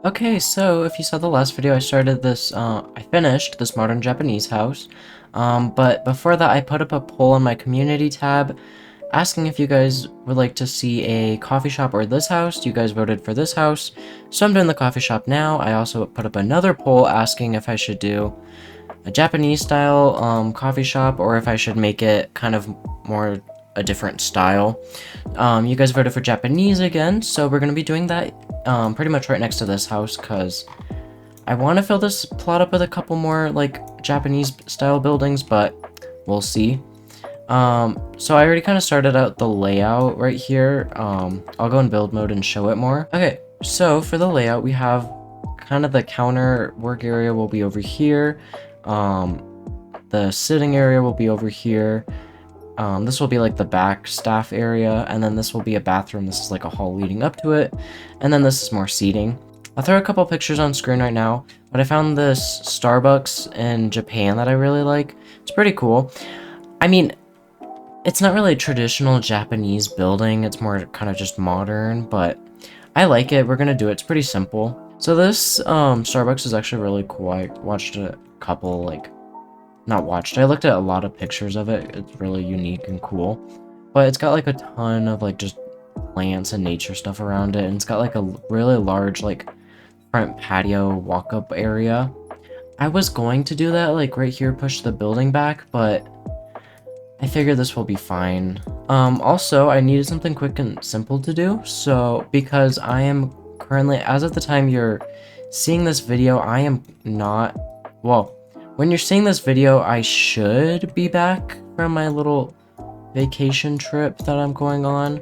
Okay, so if you saw the last video, I started this, I finished this modern Japanese house. But before that, I put up a poll in my community tab asking if you guys would like to see a coffee shop or this house. You guys voted for this house, so I'm doing the coffee shop now. I also put up another poll asking if I should do a Japanese style coffee shop or if I should make it kind of more a different style. You guys voted for Japanese again, so we're gonna be doing that pretty much right next to this house because I want to fill this plot up with a couple more like Japanese style buildings, but we'll see. So I already kind of started out the layout right here. I'll go in build mode and show it more. Okay, so for the layout, we have kind of the counter work area will be over here. The sitting area will be over here. This will be like the back staff area, and then this will be a bathroom. This is like a hall leading up to it, and then this is more seating. I'll throw a couple pictures on screen right now, but I found this Starbucks in Japan that I really like. It's pretty cool. I mean, it's not really a traditional Japanese building, it's more kind of just modern, but I like it. We're gonna do it. It's pretty simple. So this Starbucks is actually really cool. I watched a couple, like, not watched, I looked at a lot of pictures of it. It's really unique and cool, but it's got like a ton of like just plants and nature stuff around it, and it's got like a really large like front patio walk-up area. I was going to do that like right here, push the building back, but I figured this will be fine. Also, I needed something quick and simple to do, so because I am currently, as of the time you're seeing this video, I am not, well, when you're seeing this video, I should be back from my little vacation trip that I'm going on.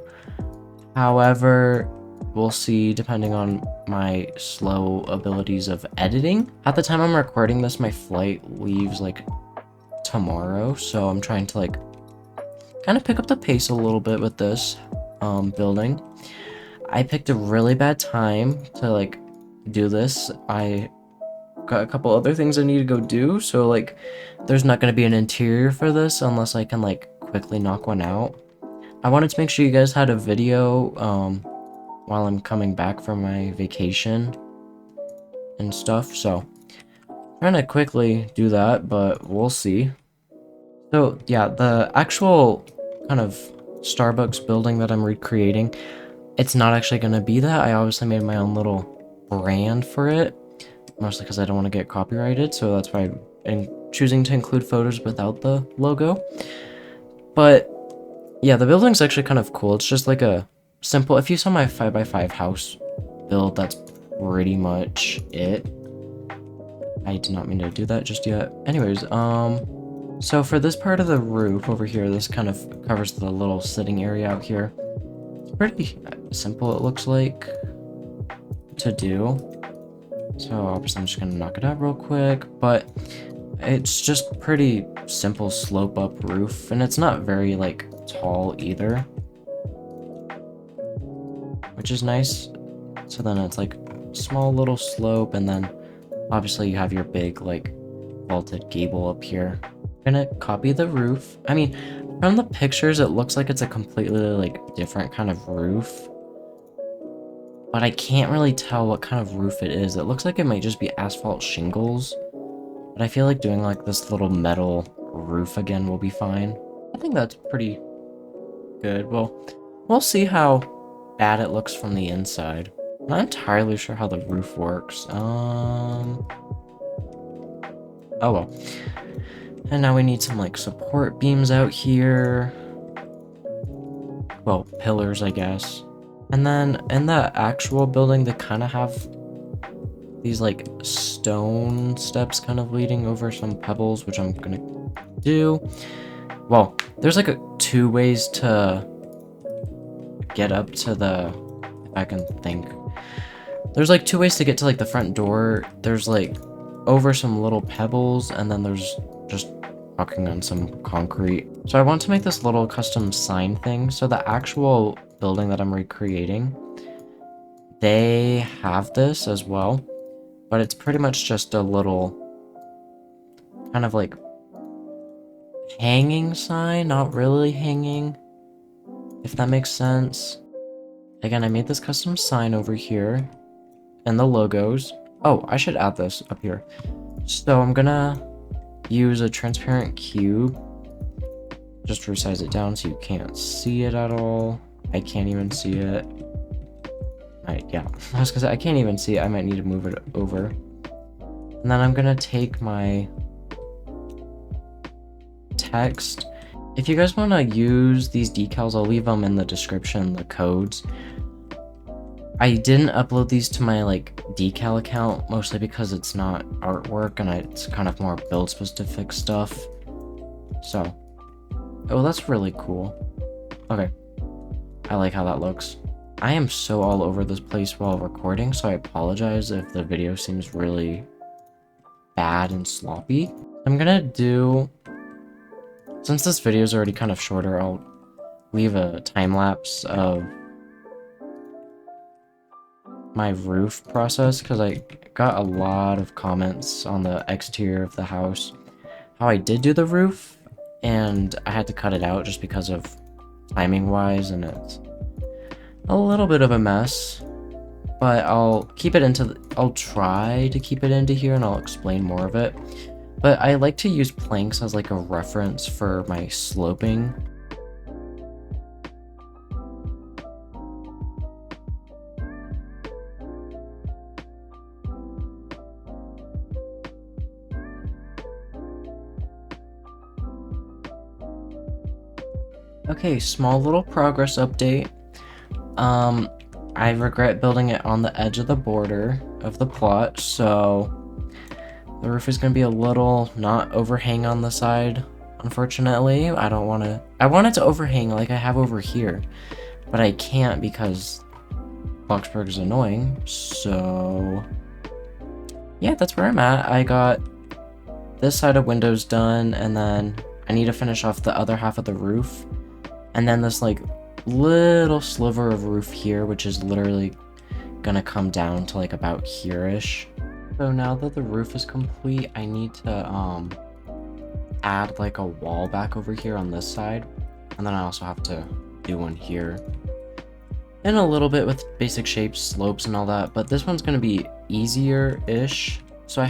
However, we'll see depending on my slow abilities of editing. At the time I'm recording this, my flight leaves like tomorrow, so I'm trying to like kind of pick up the pace a little bit with this building. I picked a really bad time to like do this. I got a couple other things I need to go do, so like there's not going to be an interior for this unless I can like quickly knock one out. I wanted to make sure you guys had a video while I'm coming back from my vacation and stuff, so I'm trying to quickly do that, but we'll see. So yeah, the actual kind of Starbucks building that I'm recreating, it's not actually going to be that. I obviously made my own little brand for it, mostly because I don't want to get copyrighted, so that's why I'm choosing to include photos without the logo. But yeah, the building's actually kind of cool. It's just like a simple, if you saw my 5x5 house build, that's pretty much it. I did not mean to do that just yet. Anyways, so for this part of the roof over here, this kind of covers the little sitting area out here. It's pretty simple, it looks like, to do. So obviously I'm just gonna knock it out real quick, but it's just pretty simple slope up roof, and it's not very like tall either, which is nice. So then it's like small little slope, and then obviously you have your big like vaulted gable up here. I'm gonna copy the roof. I mean, from the pictures it looks like it's a completely like different kind of roof, but I can't really tell what kind of roof it is. It looks like it might just be asphalt shingles, but I feel like doing like this little metal roof again will be fine. I think that's pretty good. Well, we'll see how bad it looks from the inside. I'm not entirely sure how the roof works. Oh well. And now we need some like support beams out here. Well, pillars, I guess. And then in the actual building, they kind of have these like stone steps kind of leading over some pebbles, which I'm gonna do. Well, there's like two ways to get up to the, if I can think. There's like two ways to get to like the front door. There's like over some little pebbles, and then there's just walking on some concrete. So I want to make this little custom sign thing. So the actual building that I'm recreating, they have this as well, but it's pretty much just a little kind of like hanging sign, not really hanging, if that makes sense. Again, I made this custom sign over here. and the logos. Oh, I should add this up here. So I'm gonna use a transparent cube. Just resize it down so you can't see it at all. I can't even see it. Yeah, I was gonna say, I can't even see it. I might need to move it over. And then I'm gonna take my text. If you guys want to use these decals, I'll leave them in the description, the codes. I didn't upload these to my decal account, mostly because it's not artwork and it's kind of more build specific stuff. So, oh, that's really cool. Okay, I like how that looks. I am so all over this place while recording, so I apologize if the video seems really bad and sloppy. I'm gonna do, since this video is already kind of shorter, I'll leave a time lapse of my roof process, because I got a lot of comments on the exterior of the house how I did do the roof, and I had to cut it out just because of timing wise, and it's a little bit of a mess, but I'll try to keep it into here and I'll explain more of it. But I like to use planks as like a reference for my sloping. Okay, small little progress update. I regret building it on the edge of the border of the plot, so the roof is going to be a little not overhang on the side, unfortunately. I want it to overhang like I have over here, but I can't because Bloxburg is annoying, so yeah, that's where I'm at. I got this side of windows done, and then I need to finish off the other half of the roof, and then this little sliver of roof here, which is literally gonna come down to about here-ish. So now that the roof is complete, I need to add a wall back over here on this side, and then I also have to do one here, and a little bit with basic shapes, slopes, and all that. But this one's gonna be easier-ish, so I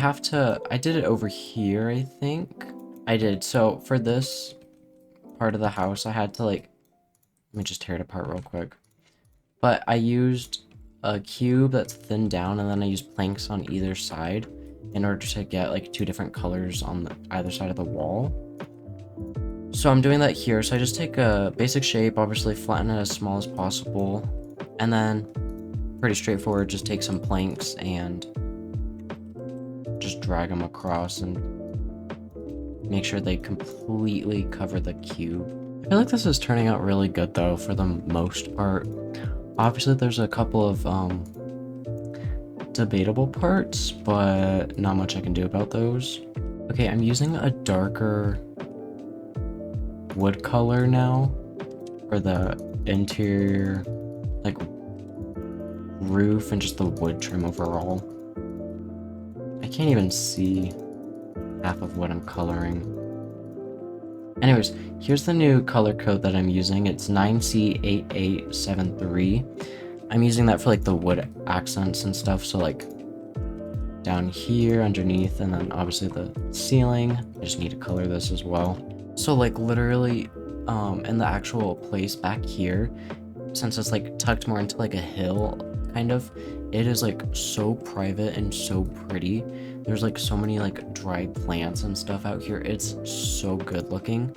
did it over here, I think. I did. So for this part of the house, I had to let me just tear it apart real quick. But I used a cube that's thinned down, and then I used planks on either side in order to get two different colors on either side of the wall. So I'm doing that here. So I just take a basic shape, obviously flatten it as small as possible, and then pretty straightforward, just take some planks and just drag them across and make sure they completely cover the cube. I feel like this is turning out really good though, for the most part. Obviously there's a couple of debatable parts, but not much I can do about those. Okay, I'm using a darker wood color now for the interior roof and just the wood trim overall. I can't even see half of what I'm coloring. Anyways, here's the new color code that I'm using. It's 9C8873. I'm using that for the wood accents and stuff. So down here underneath, and then obviously the ceiling. I just need to color this as well. So literally in the actual place back here, since it's tucked more into a hill kind of, it is so private and so pretty. There's so many dried plants and stuff out here. It's so good looking.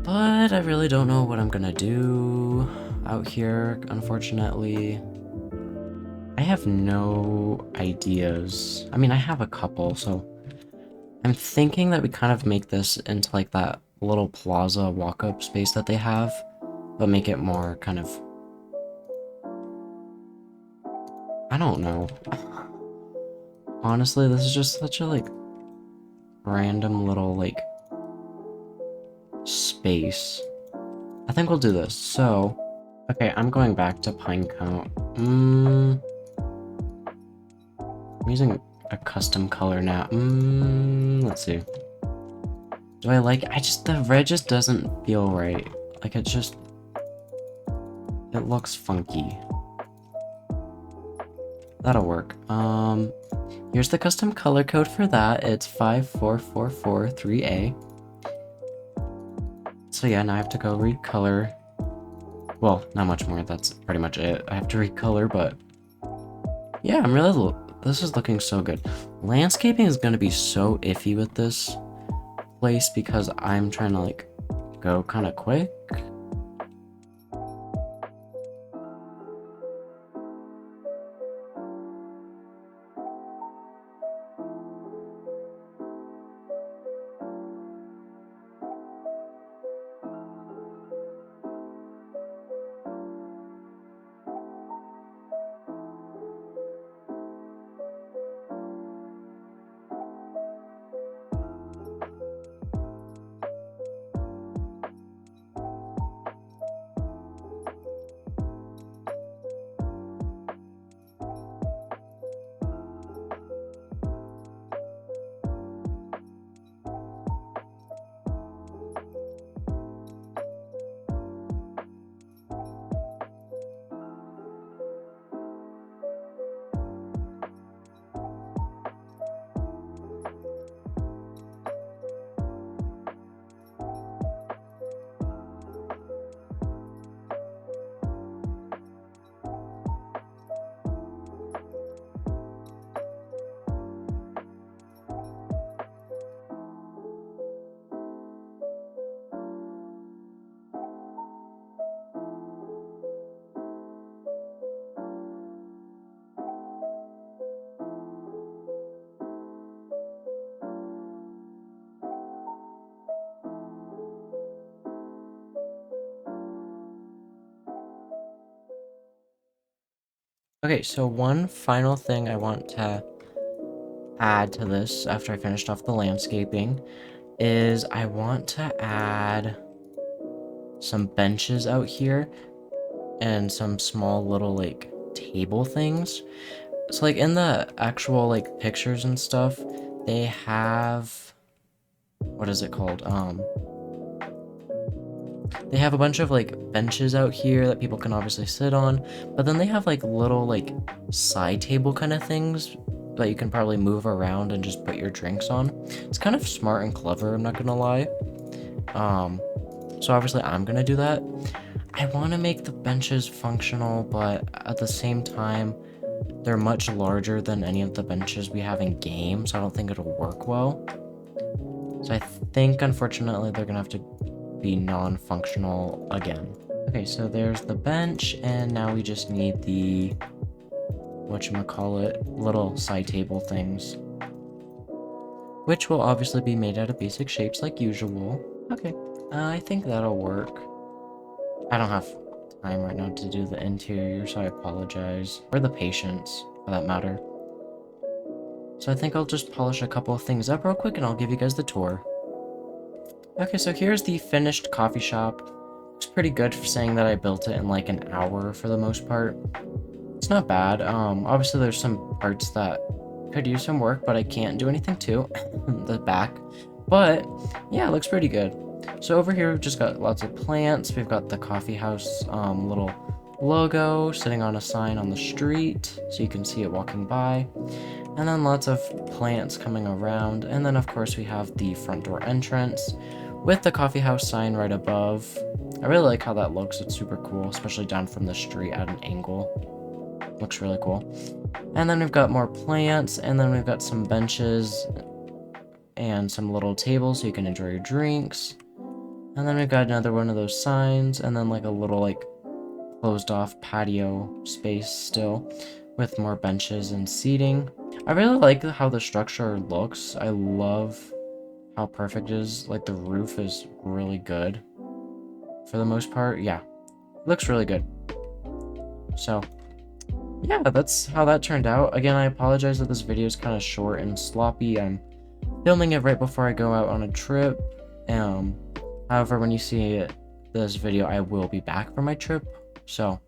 But I really don't know what I'm gonna do out here, unfortunately. I have no ideas. I mean, I have a couple, so I'm thinking that we kind of make this into that little plaza walk-up space that they have, but make it more kind of, I don't know. Honestly, this is just such a random little space. I think we'll do this. So, okay, I'm going back to pine count. I'm using a custom color now. Let's see. Do I the red just doesn't feel right. It looks funky. that'll work. Here's the custom color code for that. It's 54443A. So yeah, now I have to go recolor. Well, not much more. That's pretty much it. I have to recolor, but yeah, this is looking so good. Landscaping is gonna be so iffy with this place because I'm trying to like go kind of quick. Okay, so one final thing I want to add to this after I finished off the landscaping is I want to add some benches out here and some small little like table things. So like in the actual like pictures and stuff, they have, what is it called? They have a bunch of like benches out here that people can obviously sit on, but then they have like little like side table kind of things that you can probably move around and just put your drinks on. It's kind of smart and clever, I'm not gonna lie. So obviously I'm gonna do that. I want to make the benches functional, but at the same time, they're much larger than any of the benches we have in game, so I don't think it'll work well. So I think, unfortunately, they're gonna have to be non-functional again. Okay, so there's the bench, and now we just need the, whatchamacallit, little side table things, which will obviously be made out of basic shapes like usual. Okay, I think that'll work. I don't have time right now to do the interior, so I apologize. Or the patience, for that matter. So I think I'll just polish a couple of things up real quick and I'll give you guys the tour. Okay, so here's the finished coffee shop. Looks pretty good for saying that I built it in like an hour for the most part. It's not bad. Obviously there's some parts that could use some work, but I can't do anything to the back. But yeah, it looks pretty good. So over here we've just got lots of plants. We've got the coffee house little logo sitting on a sign on the street, so you can see it walking by. And then lots of plants coming around. And then of course we have the front door entrance with the coffee house sign right above. I really like how that looks. It's super cool, especially down from the street at an angle. Looks really cool. And then we've got more plants, and then we've got some benches and some little tables so you can enjoy your drinks. And then we've got another one of those signs, and then like a little like closed off patio space still with more benches and seating. I really like how the structure looks. I love how perfect it is. Like the roof is really good for the most part. Yeah, it looks really good. So yeah, that's how that turned out. Again, I apologize that this video is kind of short and sloppy. I'm filming it right before I go out on a trip. However, when you see this video, I will be back from my trip. So